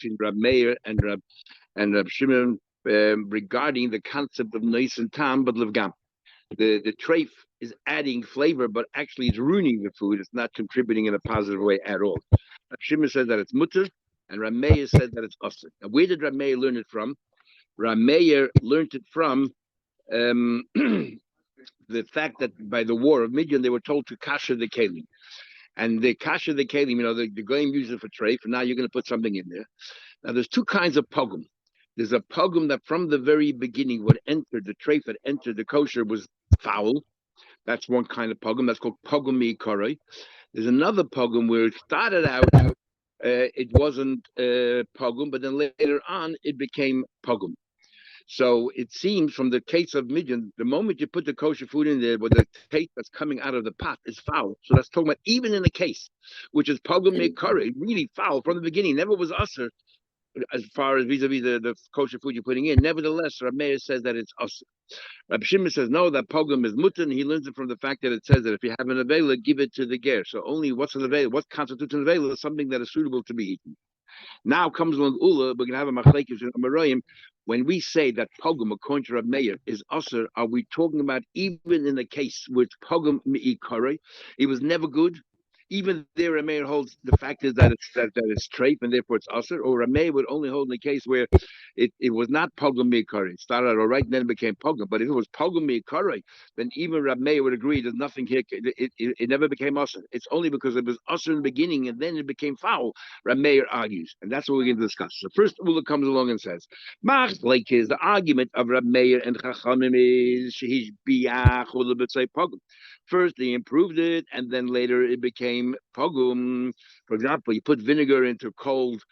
between Rab Meir and Rab Shimon regarding the concept of Neis and Tam, but Levgam. The treif is adding flavor, but actually it's ruining the food. It's not contributing in a positive way at all. Rab Shimon said that it's mutter, and Rab Meir said that it's usr. Now, where did Rab Meir learn it from? Rab Meir learned it from um, the fact that by the war of Midian, they were told to kasher the kelim. And the kasher the kelim, the goyim use it for treif, and now you're going to put something in there. Now, there's two kinds of pogum. There's a pogum that from the very beginning, what entered the treif that entered the kosher was foul. That's one kind of pogum. That's called pogum mi'ikare. There's another pogum where it started out, it wasn't pogum, but then later on it became pogum. So it seems from the case of Midian, the moment you put the kosher food in there, with the taste that's coming out of the pot is foul. So that's talking about even in a case, which is pogum mi'ikare, really foul from the beginning, never was usher as far as vis-a-vis the kosher food you're putting in. Nevertheless, Rab Meir says that it's usher. Rab Shimon says no, that pogum is mutter, and he learns it from the fact that it says that if you have an avela, give it to the ger. So only what's an avela, what constitutes an avela is something that is suitable to be eaten. Now comes one ula, we're gonna have a machlekes in Amarayim. When we say that pogum, according to Rab Meir, is usher, are we talking about even in the case with pogum mi'ikare? It was never good. Even there, Rameir holds the fact is that it's treif and therefore it's usher, or Rameir would only hold in the case where it was not pogum mi'ikare. It started out all right, and then it became pogum. But if it was pogum mi'ikare, then even Rameir would agree there's nothing here. It never became usher. It's only because it was usher in the beginning and then it became foul. Rameir argues, and that's what we're going to discuss. So first, Ula comes along and says, "Mach is the argument of Rameir and Chachamim is shehish biach ula b'tzei pogum." First, they improved it, and then later it became pogum. For example, you put vinegar into cold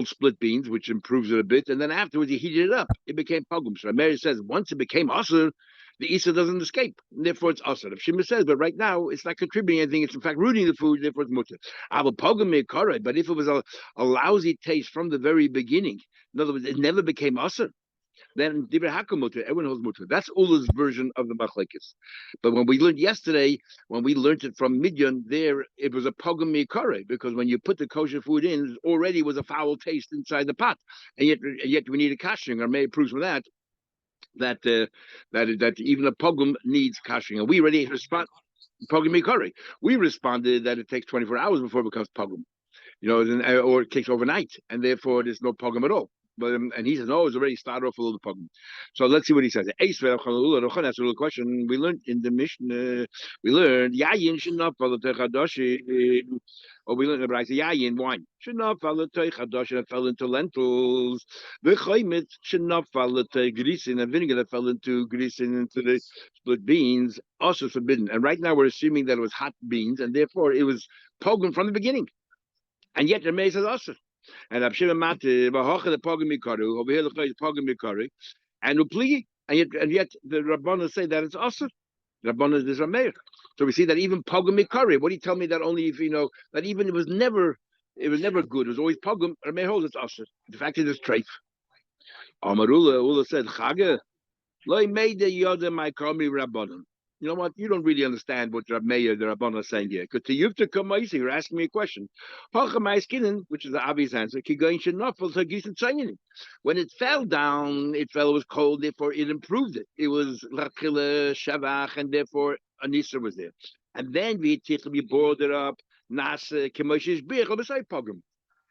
split beans, which improves it a bit, and then afterwards you heat it up. It became pogum. So Mary says once it became asur, the isa doesn't escape. Therefore, it's asur. If Shimon says, but right now it's not contributing anything. It's in fact ruining the food. Therefore, it's mutter. I will pogum me correct. But if it was a lousy taste from the very beginning, in other words, it never became asur, then Dibra Hakamutter, everyone holds mutter. That's Ula's version of the machlekes. But when we learned yesterday, when we learned it from Midian, there it was a pogum mikare, because when you put the kosher food in, it already was a foul taste inside the pot, and yet we need a kashing. Or May proves from that even a pogum needs kashing, and we already respond pogum mikare. We responded that it takes 24 hours before it becomes pogum, or it takes overnight, and therefore there's no pogum at all. But and he says, no, it's already started off a little problem. So let's see what he says. That's a little question. We learned in the Mishnah, we learned Yayin should not follow Techadoshi, or we learned about Yayin wine should not follow Techadoshi that fell into lentils. The Chaimit should not follow Grisin and vinegar that fell into Grisin into the split beans, also forbidden. And right now we're assuming that it was hot beans, and therefore it was pogum from the beginning. And yet the May says also. And Abshima Mati, Bahocha the Pogam Mikaru, over here the Pogam Mikari, and Upligi, and yet the Rabbana say that it's also the Rabbana is Rameir. So we see that even Pogam Mikari, what do you tell me that only if that even it was never good, it was always Pogam, Rameir holds it's also. The fact is it's treif. Amarula Ula said, Chage, Loi made the Yoda my Kami Rabbanon. You know what? You don't really understand what Rab Meir, the Rabbanah, is saying here. Because to you to come, you're asking me a question. Which is the obvious answer. When it fell down, it was cold, therefore it improved it. It was Lachila, Shavach, and therefore Anissa was there. And then we boiled it up, Nasa, Kemoshish, Pogum.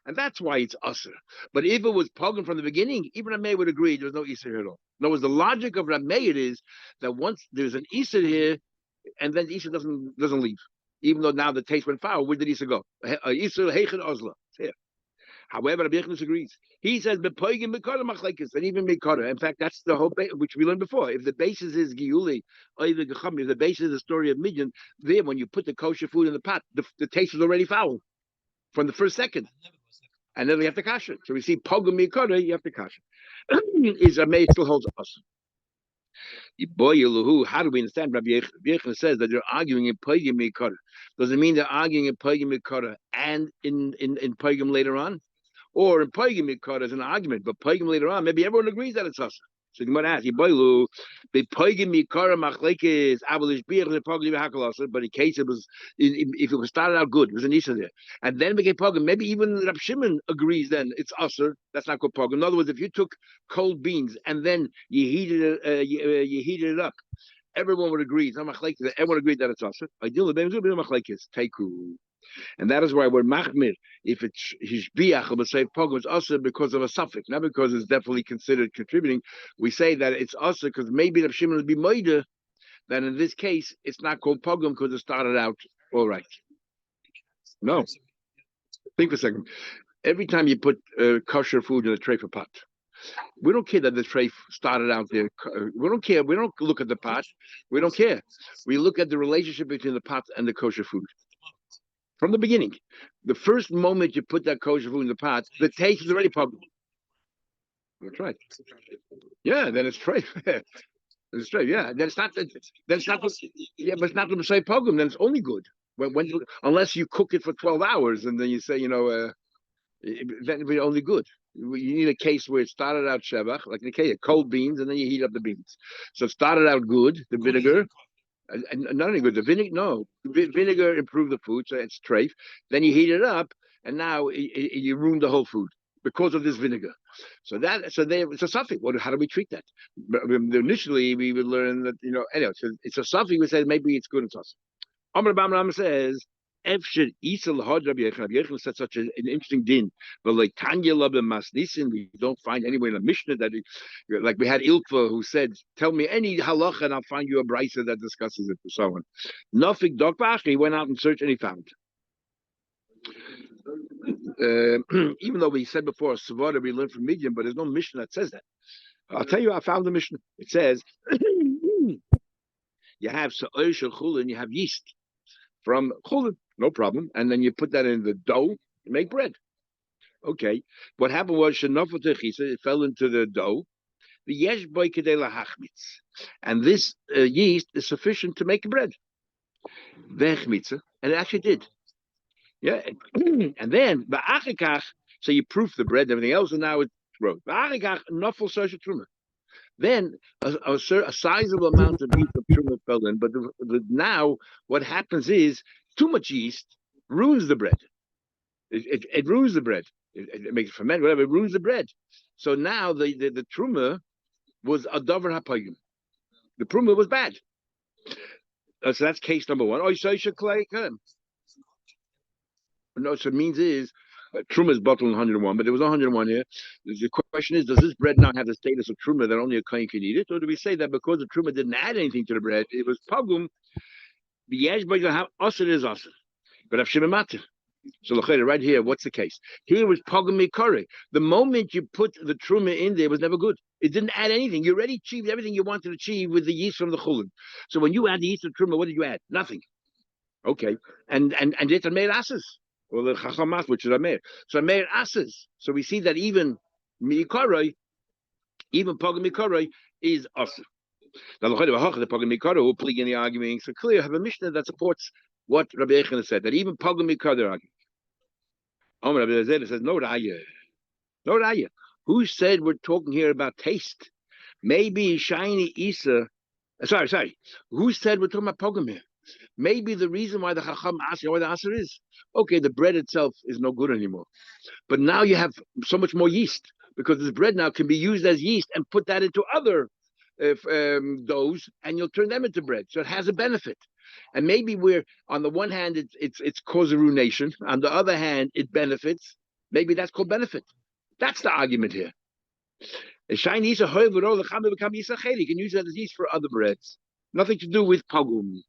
And that's why it's usher. But if it was pogum from the beginning, even Rameh would agree there was no isser here at all. In other words, the logic of Rameh is that once there's an isser here, and then the isser doesn't leave. Even though now the taste went foul, where did isser go? Isser heichen ozla. It's here. However, Rabbi Yechon disagrees. He says bepogim bekara machlekes, and even bekara. In fact, that's the whole which we learned before. If the basis is giuli, if the basis is the story of Midian, there when you put the kosher food in the pot, the taste was already foul from the first second. And then we have to kasha. So we see pogum mikara, you have to kasha. Is Rameh still holds us? How do we understand? Rabbi Yechon says that they're arguing in pogum mikara. Does it mean they're arguing in pogum mikara and in pogum later on, or in pogum mikara is an argument, but pogum later on, maybe everyone agrees that it's us. So the Gemara asks, "Yiboilu, they poigim mikara machlekes avolish biach the pogim hakalasa." But in case it was, if it was started out good, it was an isa there, and then became pogim. Maybe even Rab Shimon agrees. Then it's usher. That's not called pogim. In other words, if you took cold beans and then you heated it, you heated it up, everyone would agree. Everyone agreed that it's usher. Ideally, machlekes teiku. And that is why we're machmir. If it's hishbiach, we'll say pogum is also because of a suffix, not because it's definitely considered contributing. We say that it's also because maybe the Shimon would be moida. Then in this case, it's not called pogum because it started out all right. No, think for a second. Every time you put kosher food in a tray for pot, we don't care that the tray started out there. We don't care. We don't look at the pot. We don't care. We look at the relationship between the pot and the kosher food. From the beginning, the first moment you put that kosher food in the pot, the taste is already pogum. That's right. Yeah, then it's treif. It's treif. Yeah, then it's not. Then it's not. Yeah, but it's not the say pogum. Then it's only good when unless you cook it for 12 hours and then you say then it'll be only good. You need a case where it started out shevach, like in a case, cold beans, and then you heat up the beans. So it started out good, the vinegar. And not any good. The vinegar, no, vinegar improved the food, so it's treif. Then you heat it up, and now you ruin the whole food because of this vinegar. So it's a suffix. How do we treat that? Initially, we would learn that anyway. So it's a suffix. We say maybe it's good and sauce. Amar Bam says. Efshir Isal Hod Rabbi Yechon said such an interesting din. But like Tanya Labba Masnisin, we don't find anywhere in the Mishnah that like we had Ilfa who said, "Tell me any halacha and I'll find you a brisa that discusses it," and so on. Nothing. Dok he went out and searched and he found. Even though we said before Savada we learned from Midian, but there's no Mishnah that says that. I'll tell you, I found the Mishnah. It says you have Sa'ir Shel Chulin, you have yeast from Chulin. No problem. And then you put that in the dough, you make bread. Okay. What happened was it fell into the dough. And this yeast is sufficient to make bread. And it actually did. Yeah. And then, so you proof the bread and everything else, and now it's growth. Then a sizable amount of yeast of truma fell in, but now what happens is too much yeast ruins the bread. It ruins the bread. It makes it ferment, whatever. It ruins the bread. So now the truma was a davar hapayim. The truma was bad. So that's case number one. No, so it means is truma is bottled in 101, but there was 101 here. The question is, does this bread now have the status of truma that only a kohen can eat it, or do we say that because the truma didn't add anything to the bread, it was pagum? The yesh have osir is osir, but Rav Shimon matter. So right here, what's the case? Here was pagum mikari. The moment you put the truma in there, it was never good. It didn't add anything. You already achieved everything you wanted to achieve with the yeast from the chulin. So when you add the yeast of truma, what did you add? Nothing. Okay, and it's a made asses. Or the chachamas, which is a mayor. So a mayor asses. So we see that even mikari, even pagum mikari is asser. Now, the Pagam Mikara will plead in the argument. So clear, have a Mishnah that supports what Rabbi Echon said, that even Pagam Mikara argues. Rabbi Zera says, no Raya. No Raya. Who said we're talking here about taste? Maybe shiny Isa. Sorry. Who said we're talking about Pagam here? Maybe the reason why the Chacham Aser, why the Aser is, okay, the bread itself is no good anymore. But now you have so much more yeast, because this bread now can be used as yeast and put that into other doughs, and you'll turn them into bread. So it has a benefit. And maybe we're on the one hand it's cause a ruination, on the other hand it benefits. Maybe that's called benefit. That's the argument here. You can use that as yeast for other breads. Nothing to do with pagum.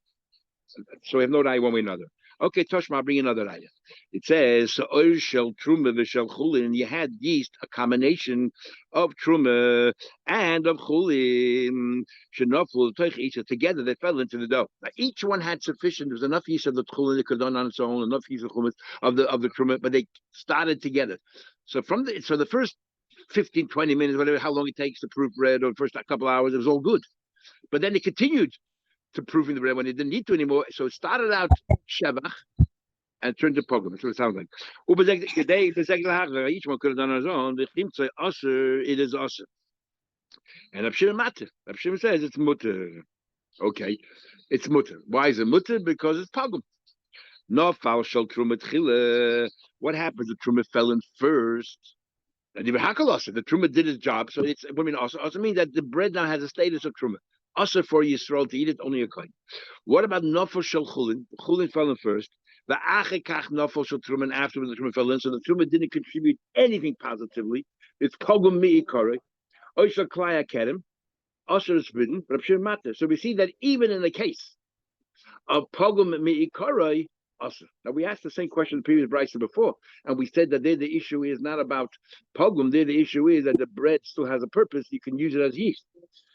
So we have no raya one way or another. Okay, Toshma, I'll bring another raya. It says, oil shel truma v'shel chulin. You had yeast, a combination of truma and of chulin. Shenoful toich together, they fell into the dough. Now, each one had sufficient. There was enough yeast of the chulin it could have done on its own, enough yeast of chulin of the truma, but they started together. So the first 15, 20 minutes, whatever, how long it takes to proof bread, or the first couple of hours, it was all good. But then it continued to proofing the bread when it didn't need to anymore. So it started out shevach and turned to pogrom. That's what it sounds like. Each one could have done on his own. It is usher. And Rab Shimon matter. Rab Shimon says it's mutter. Okay, it's mutter. Why is it mutter? Because it's pogum. No foul shall truma tchila. What happens if truma fell in first? The truma did his job, so it's. I mean, also means that the bread now has a status of truma. Also for Yisrael to eat it, only a kohen. What about nofel shel chulin? Chulin fell in first. The achekach nofel shel truma, and afterwards the truma fell in. So the truma didn't contribute anything positively. It's pogum miikore. Oisha klaya kedem. Usher is forbidden. Rab Shimon matter. So we see that even in the case of pogum miikore, usher. Now we asked the same question in the previous brisa before, and we said that there the issue is not about pogum. There the issue is that the bread still has a purpose. You can use it as yeast.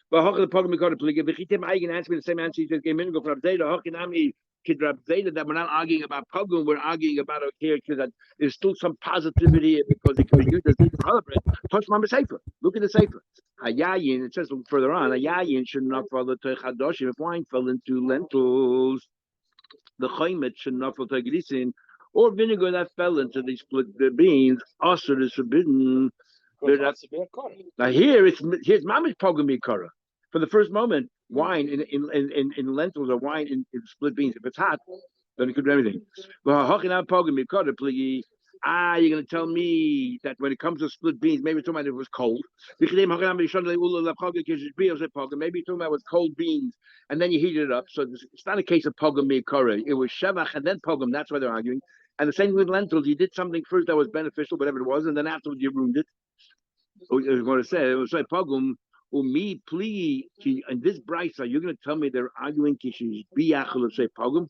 But the pogum miikore pliga. V'chitem eigen answer the same answer you just gave me. Go from Zayda. Hochinami kid Rab Zayda, that we're not arguing about pogum. We're arguing about a character that there's still some positivity because it can be used as yeast for other bread. Touch Mama Sefer. Look at the Sefer. Hayayin, it says further on, Hayayin should not fall into Chadoshim. If wine fell into lentils, the Chaymet should not fall into Grisin, or vinegar that fell into these split beans, also is forbidden. Now here's Mamish Pogam Mikara. For the first moment, wine in lentils or wine in split beans, if it's hot, then it could do everything. You're going to tell me that when it comes to split beans, maybe it's talking about it was cold. Maybe you're talking about it was cold beans, and then you heated it up. So it's not a case of pogum mi'ikore. It was shevach and then pogum. That's why they're arguing. And the same with lentils. You did something first that was beneficial, whatever it was, and then afterwards you ruined it. I was going to say, it was like pogum. Me plea in this brisa, you're going to tell me they're arguing kishish biyachol say pogum.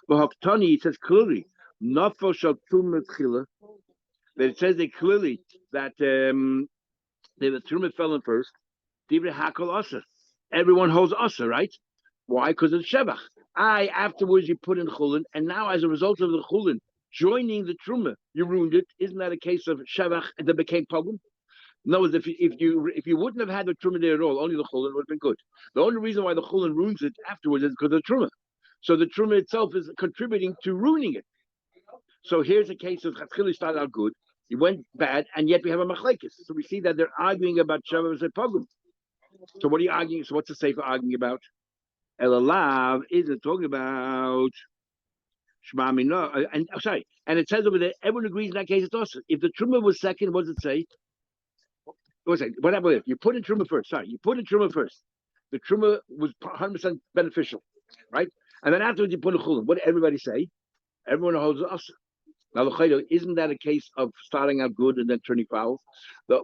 But Haktani, it says clearly, nafal shal truma tchila. That it says it clearly that the truma fell in first. Divrei hakol asa. Everyone holds asa, right? Why? Because it's shevach. Afterwards you put in chulin, and now as a result of the chulin joining the truma, you ruined it. Isn't that a case of shevach that became pogum? No, if you wouldn't have had the truma there at all, only the chulin would have been good. The only reason why the chulin ruins it afterwards is because of the truma. So the truma itself is contributing to ruining it. So here's a case of Chatzchili started out good, it went bad, and yet we have a machlekes. So we see that they're arguing about Shavuos and Pogum. So what are you arguing? So what's the Sefer arguing about? Elalav isn't talking about Shema Mino. And sorry, and it says over there, everyone agrees in that case it's also. If the truma was second, what does it say? What happened if you put in truma first? Sorry, you put in truma first. The truma was 100% beneficial, right? And then afterwards you put in chulin. What did everybody say? Everyone holds us. Now, isn't that a case of starting out good and then turning foul?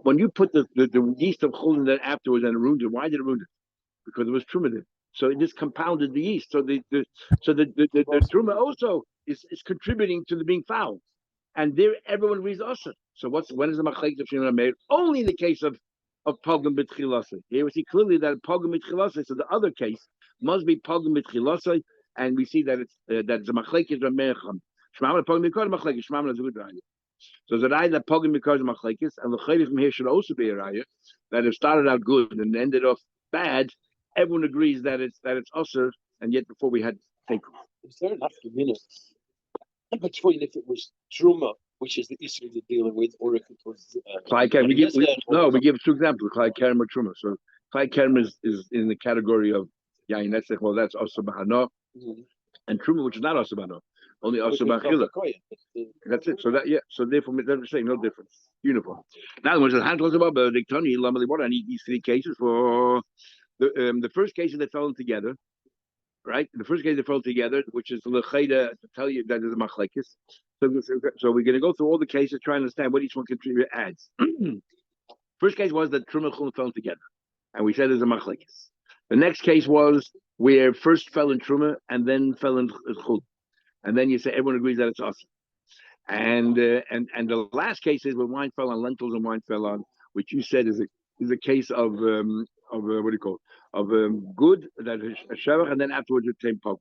When you put the yeast of chulin then afterwards and it ruined it, why did it ruin it? Because it was truma there. So it just compounded the yeast. So the truma also is contributing to the being foul. And there everyone reads usher. So when is the machlekes of Shimon made? Only in the case of pogum b'tchilasa. Here we see clearly that pogum b'tchilasa. So the other case must be pogum b'tchilasa, and we see that it's the machlekes of Mecham. Shmamah pogum b'kol machlekes. Shmamah is a good raya. So the raya that pogum b'kol machlekes, and the chayil from here should also be a raya that it started out good and ended off bad. Everyone agrees that it's usher, and yet before we had take. Is there enough minutes between if it was truma, which is the issue they're dealing with, or if it was we give two examples, Klai Kerem or Truma. So Klai Kerem is in the category of Yain Netzach, well that's also Bahano, and Truma, which is not also Bahano, only also Bachila. That's it. So therefore they're saying no difference. Uniform. Now when the hand was about Dictoni, Lamali, what I need these three cases for the first case that fell in together. Right, the first case they fell together, which is the lecheda to tell you that is a machlekes. So we're going to go through all the cases, try to understand what each one adds. First case was that truma and chulin fell together, and we said there's a machlekes. The next case was where first fell in truma and then fell in chulin, and then you say everyone agrees that it's awesome. And the last case is when wine fell on lentils and wine fell on, which you said is a case of what do you call it? Of good that is a shevach, and then afterwards it came pog.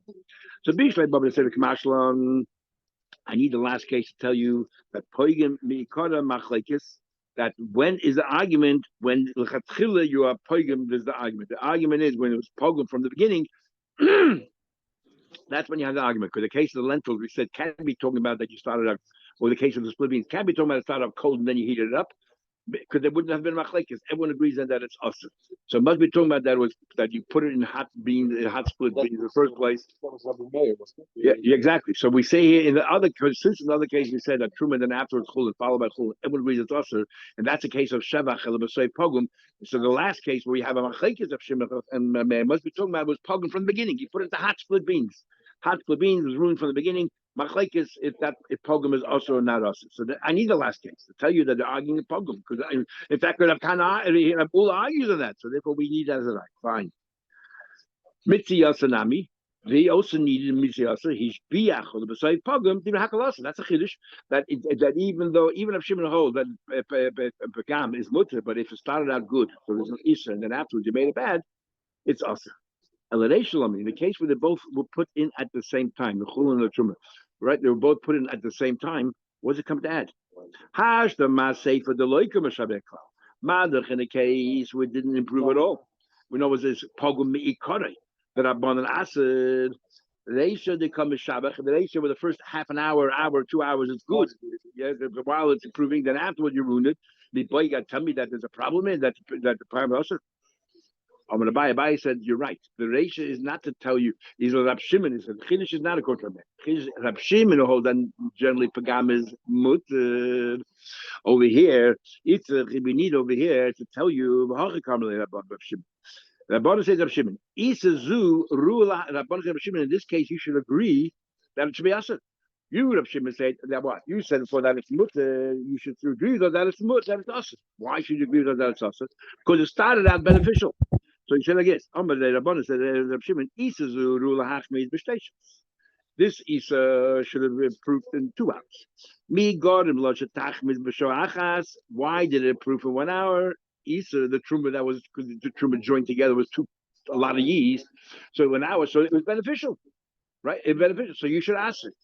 So Bishlei Baba said Kamashlan. I need the last case to tell you that poigim miikara machlekes. That when is the argument when l'chatchila you are poigim? There's the argument. The argument is when it was pogim from the beginning. That's when you have the argument. Because the case of the lentils we said can't be talking about that you started out, or the case of the split beans can't be talking about it started out cold and then you heated it up. because there wouldn't have been machlekes. Everyone agrees on that it's usher. So it must be talking about that you put it in hot beans, in hot split beans in the first place. That was Rabbi Meir, wasn't Yeah, it? exactly. So we say here in the other, because since in the other case we said that truma then afterwards chulin followed by chulin, everyone agrees it's usher, and that's a case of shevach elabasei pogum. So the last case where we have a machlekes of shemach and Meir must be talking about was pogum from the beginning. You put it into hot split beans. Hot split beans was ruined from the beginning. Machlekes if pogum is also or not also. So I need the last case to tell you that they're arguing a pogum because in fact Rav Ula argues on that. So therefore we need that as a right. Fine. Mitzi Yasanami. They also needed Mitzi Yasa. He's biach or the beside pogum. That's a chiddush that even if Shimon holds that pagam is mutter, but if it started out good, so there's an isha, and then afterwards you made it bad, it's also. In the case where they both were put in at the same time, the chul and the truma, right? They were both put in at the same time. What does it come to add? Hash the masay for the loikum mashabekla. Madach in a case where it didn't improve at all. We know it was this pogum miikore that abundant acid. Reisha they come shabach. The reisha with the first half an hour, 2 hours, it's good. Yeah, while it's improving, then afterward you ruin it. The boy got to tell me that there's a problem in that the prime also. I'm going to buy. Abai said, you're right. The Reisha is not to tell you. He's a Rab Shimon. He said, Chiddush is not a contraband. Rab Shimon hold then generally Pagam is mutter. Over here, we need over here to tell you, Rab Shimon. Rabban says Rab Shimon. Isazu, Rula, Rabban says Rab Shimon. In this case, you should agree that it should be Asad. You, Rab Shimon, said that what? You said for that it's mutter, you should agree that it's mutter, that it's Asad. Why should you agree that it's Asad? Because it started out beneficial. So he said like this, Amar the Rabbanan said, Rab Shimon, Isa Zuru Lahachmeid B'Shteish. This Isa should have been proved in 2 hours. Mi Godim Lo Shetachmeid B'Shoachas. Why did it prove in 1 hour? Isa, the truma that was, because the truma joined together was a lot of yeast. So 1 hour, so it was beneficial, right? It was beneficial. So you should ask it.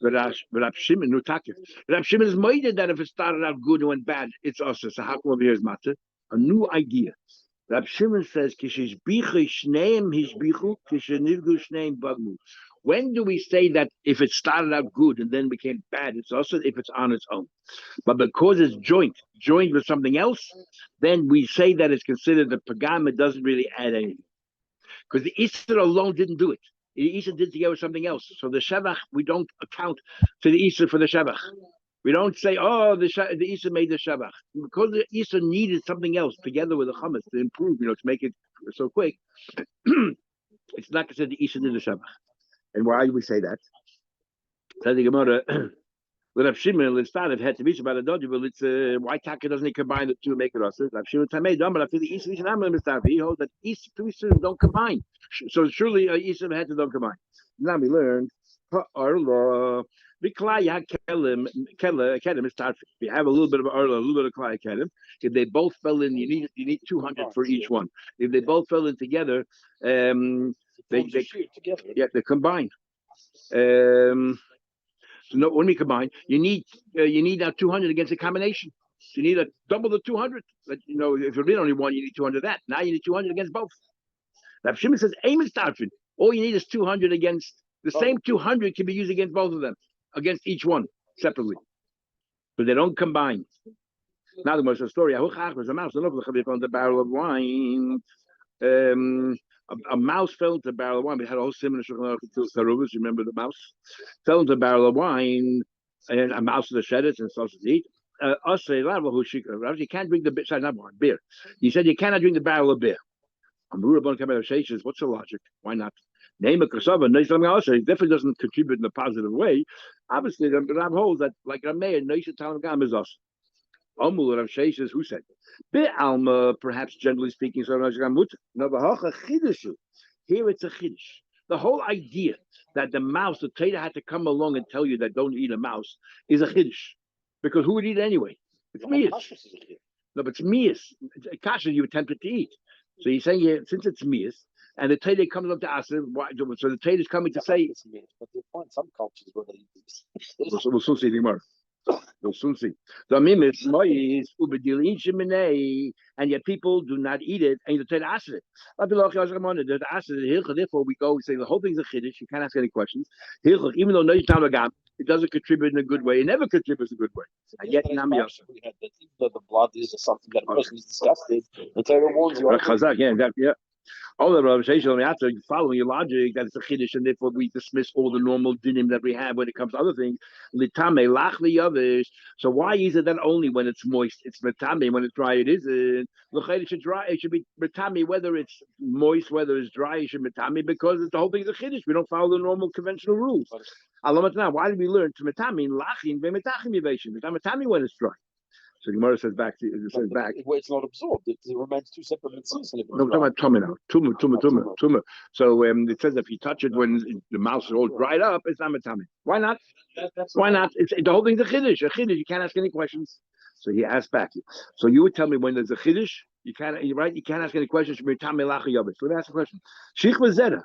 But Rab Shimon, no takif. Rab Shimon is minded that if it started out good and went bad, it's also. So how come over here is matter? A new idea. Rab Shimon says, when do we say that if it started out good and then became bad, it's also if it's on its own? But because it's joined with something else, then we say that it's considered a pagam. It doesn't really add anything. Because the Easter alone didn't do it. The Easter did together with something else. So the Shevach, we don't account to the Easter for the Shevach. We don't say, oh, the Easter made the Shabbat. Because the Easter needed something else together with the Chametz to improve, to make it so quick. It's not considered the Easter did the Shabbat. And why do we say that? So the Gemara, with Rav Shimon, it's not, it had to be about a dodgy, but it's, why Taka doesn't he combine the two and make it us? Rav Shimon Tamei, but I feel the Easter, he holds that Easter, 2 Easters don't combine. So surely Easter had to don't combine. Now we learned, Arla. Kelim is tarfik. We have a little bit of arla, a little bit of klai kelim. If they both fell in, you need 200 for each one. If they both fell in together, they combine. So no, when we combine, you need now 200 against a combination. So you need double the 200. But if you're in only one, you need 200 that. Now you need 200 against both. Rav Shimon says, aim is tarfik. All you need is 200 against the same 200 can be used against both of them. Against each one separately, but they don't combine. Now the most story. Was a mouse on the barrel of wine. A mouse fell into a barrel of wine. We had a whole similar to remember the mouse fell into a barrel of wine, and a mouse is a shredded and supposed to eat. You can't drink the beer. Sorry, not wine, beer. He said you cannot drink the barrel of beer. What's the logic? Why not? Name a kasava, no something else. It definitely doesn't contribute in a positive way. Obviously, the Rab holds that, like Rameir, no Talmud is us. Omul Rav Shei says, who said? Be Alma, perhaps generally speaking, so no, here it's a chiddush. The whole idea that the mouse, the Torah had to come along and tell you that don't eat a mouse is a chiddush, because who would eat it anyway? It's mias. No, but it's mias. Kasha you attempted to eat. So he's saying since it's mias. And the Torah comes up to us, so the Torah is coming to say. But you find some cultures where they eat these. We'll soon see the Gemara. We'll soon see. The mimis and yet people do not eat it, and the Torah asks it. Therefore, we go and say the whole thing's a chiddush. You can't ask any questions. Even though no Gam, It doesn't contribute in a good way. It never contributes in a good way. And yet, we had that even though the blood is something that a person is disgusted, the Torah warns you. Yeah. All the Rav after following your logic that it's a chiddush, and therefore we dismiss all the normal dinim that we have when it comes to other things. Litame lach liyavish. So why is it that only when it's moist it's metame, when it's dry it isn't? It should dry. It should be metame whether it's moist, whether it's dry. It should metame because the whole thing is a chiddush. We don't follow the normal conventional rules. Why did we learn to metame lachin ve'metachim yivation? Metame when it's dry. So Gemara says back. It's not absorbed. It remains two separate mitzvahs. No, we're talking about tumah now. So it says if you touch it when the mouse is all dried up, it's not metame. Why not? Why not? The whole thing's a chiddush. A chiddush. You can't ask any questions. So he asked back. So you would tell me when there's a chiddush, you can't. You're right. You can't ask any questions. Metame lacha yavis. Let me ask a question. Shichva zera.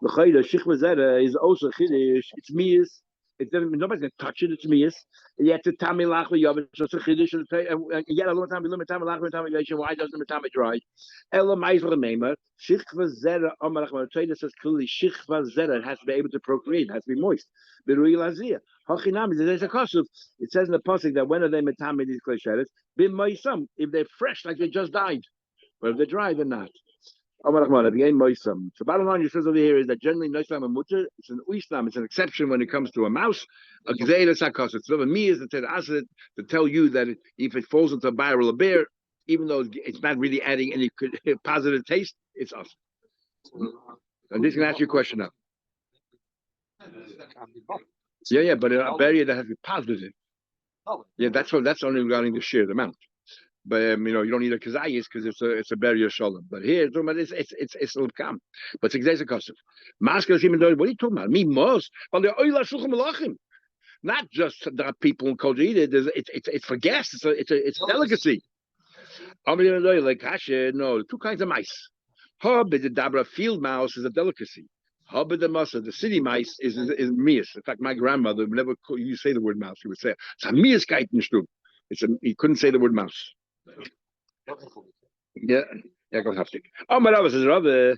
The shichva zera is also chiddush. It's miyas. Nobody's going to touch it. It's mias. Yet the tami lach v'yavin. So it's a chiddush. Yet a long time we learn tami lach v'yavin. Why doesn't the tami dry? Ela ma'izvah meimer. Shichva zera. Amar Achman Tzayda says clearly shichva zera. It has to be able to procreate. It has to be moist. Berui lazia. Hachinam is a kosuf. It says in the pasuk that when are they metame these klesheres? Bim ma'isam. If they're fresh, like they just died. But if they're dry, they're not. So bottom line, you says over here is that generally noislam and mutter, it's an uislam, it's an exception when it comes to a mouse. A gzeira sakos. It's not a me is to tell you that if it falls into a barrel of beer, even though it's not really adding any positive taste, it's us. I'm just gonna ask you a question now. Yeah, but a barrier that has to be positive. Yeah, that's only regarding the sheer amount. But you don't need a kazayis because it's a barrier shalom. But here it's l'kam. But it's exactly custom. What are you talking about? Me most. Not just the people in Kol eat it. It's for guests. It's a delicacy. Like no, two kinds of mice. Hub the dabra field mouse is a delicacy. Hub the musa, the city mice is mias. In fact, my grandmother would never you say the word mouse. She would say it's a mias geitenstub. He couldn't say the word mouse. Yeah, go have to. Maar dat was het rather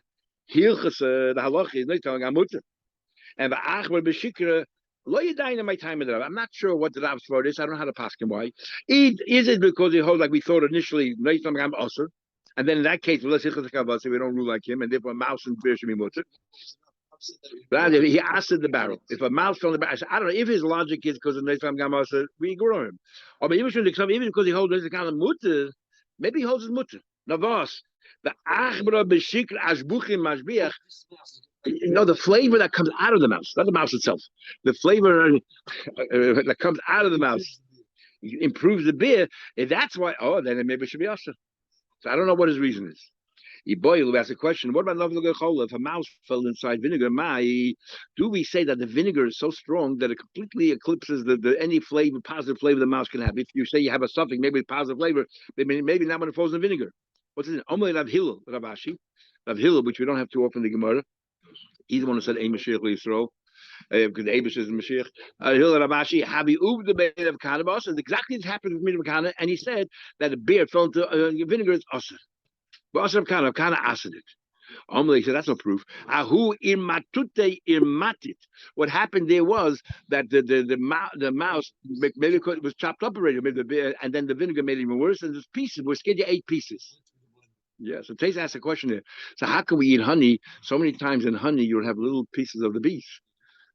hilchus the halach is not telling amutter. And the achbar b'shikra lo yedayna my time of the Rav. I'm not sure what the Rav's for is. I don't know how to pass him why. Is it because he holds like we thought initially no telling am osir, and then in that case let's hilchus kavasi we don't rule like him, and therefore a mouse and beer should be mutter. He asked the barrel. If a mouse on the barrel, I don't know if his logic is because of Neislam Gamasa, we ignore him. Or maybe even because he holds the kind of mutter, maybe he holds his mutter. Navas, the achbra b'shikr ashbuchim mashbiach. The flavor that comes out of the mouse, not the mouse itself. The flavor that comes out of the mouse improves the beer. If that's why, then maybe it should be usher. So I don't know what his reason is. Will ask a question. What about if a mouse fell inside vinegar? Do we say that the vinegar is so strong that it completely eclipses any flavor, positive flavor the mouse can have? If you say you have a suffix, maybe with positive flavor, maybe not when it falls in vinegar. What's it? Omer Rav Hillel, Ravashi, Rav Hillel, which we don't have too often in the Gemara. He's the one who said Ein Mashiach Yisrael. Because the Abish is the Mashiach. Hillel Ravashi, Habi Ub the Bein of Cannabis, and exactly this happened with Mitzvah Kana, and he said that the beer fell into vinegar is usher. But Asr Kana asked it. Amalek said that's no proof. Ahu irmatute irmatit. What happened there was that the mouse maybe it was chopped up already, and then the vinegar made it even worse. And there's pieces. We're scared you ate pieces. Yeah. So Taste asked a question there. So how can we eat honey? So many times in honey you'll have little pieces of the beef.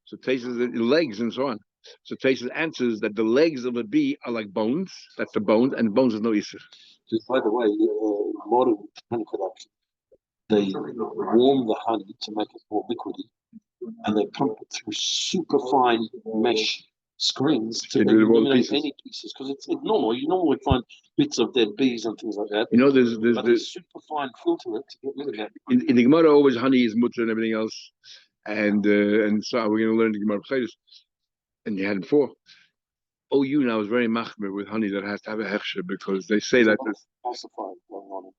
So Taste the legs and so on. So Taste answers that the legs of a bee are like bones. That's the bones, and bones is no isser. Just by the way, modern honey production, they warm the honey to make it more liquidy, and they pump it through super fine mesh screens to eliminate any pieces. Because it's normal. You normally find bits of dead bees and things like that. There's super fine filter it to get rid of that. In the Gemara, always honey is mutter and everything else, and so we're going to learn the Gemara Chayes, and you had it before. OU now is very machmir with honey that has to have a hechsher because they say that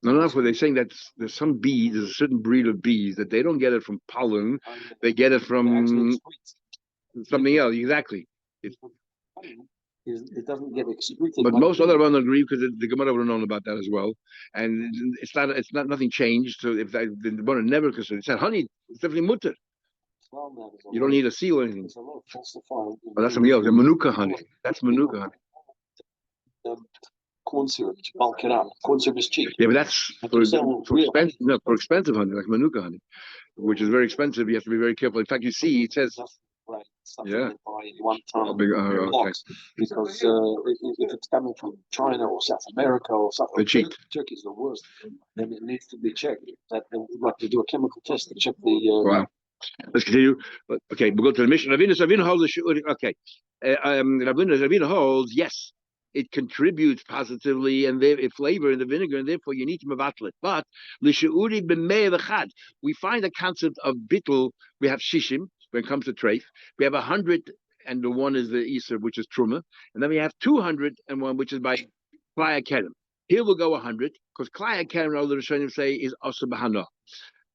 they're saying that there's some bees, there's a certain breed of bees that they don't get it from pollen, they get it from something else. Exactly. It doesn't get excreted. But most other ones agree because the Gemara would have known about that as well, and it's not nothing changed. So if the Gemara never considered, it said honey, it's definitely mutter. well now. You don't need a seal or anything. There's a lot of falsifying. Oh, that's something else. The manuka honey. That's manuka honey. Corn syrup to bulk it up. Corn syrup is cheap. Yeah, but that's for expensive. No, for expensive honey, like manuka honey, which is very expensive. You have to be very careful. In fact, you see, it says. Right. Yeah. Buy in one time Okay. box because if it's coming from China or South America or something, Turkey's the worst. Then it needs to be checked. That like to do a chemical test to check the. Wow. Let's continue. Okay, we'll go to the mission. Ravina holds the okay. Ravina holds yes. It contributes positively and a flavor in the vinegar, and therefore you need to mevatl it. But l'sheuri b'mei v'chad, we find a concept of bittul. We have shishim when it comes to treif. We have 100, and the one is the Easter, which is truma, and then we have 201, which is by klaya kerem. Here we'll go 100 because klaya kerem, all the Rishonim say, is asa b'hana.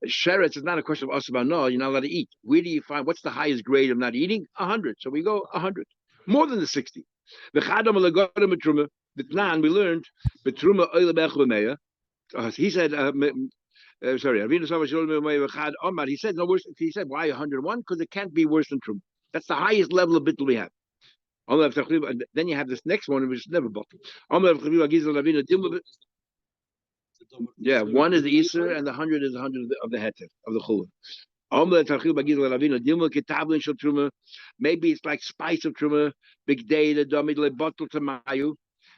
Sheretz is not a question of asa b'hana. You're not allowed to eat. Where do you find what's the highest grade of not eating? 100. So we go 100, more than the 60. The chadam alagodim betruma. The Tnan we learned betruma oile bechlemeya. He said, sorry, he said no worse. He said why 101? Because it can't be worse than truma. That's the highest level of bittul we have. Then you have this next one, which is never bottled. Yeah, one is the Easter and the 100 is the 100 of the heter of the chulun. Maybe it's like spice of truma, big day, the domid bottle to mayu.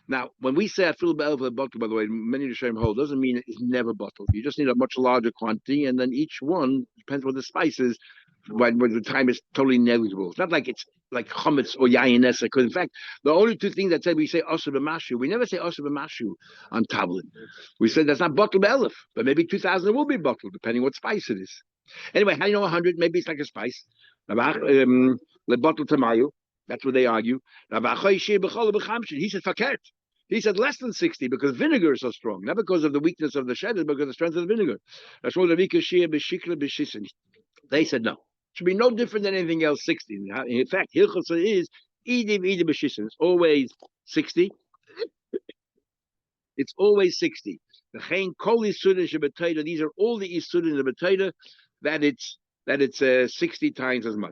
Now, when we say I fill the bottle, by the way, many of the same hold doesn't mean it's never bottled. You just need a much larger quantity, and then each one depends what the spice is. When the time is totally negligible. It's not like it's like chametz or yayin nesa. Because in fact, the only two things that say we say osur b'mashu. We never say osur b'mashu on tablet. We said that's not bottled b'elef, but maybe 2,000 will be bottled depending what spice it is. Anyway, how do you know 100? Maybe it's like a spice. Le bottle tamayu. That's what they argue. He said fakert. He said less than 60 because vinegar is so strong, not because of the weakness of the cheddar, because of the strength of the vinegar. They said no. Should be no different than anything else. 60. In fact, hilchos is idim b'shisin. It's always 60. It's always 60. The chain kol isurin shebetayda. These are all the isurin in the betayda that it's 60 times as much.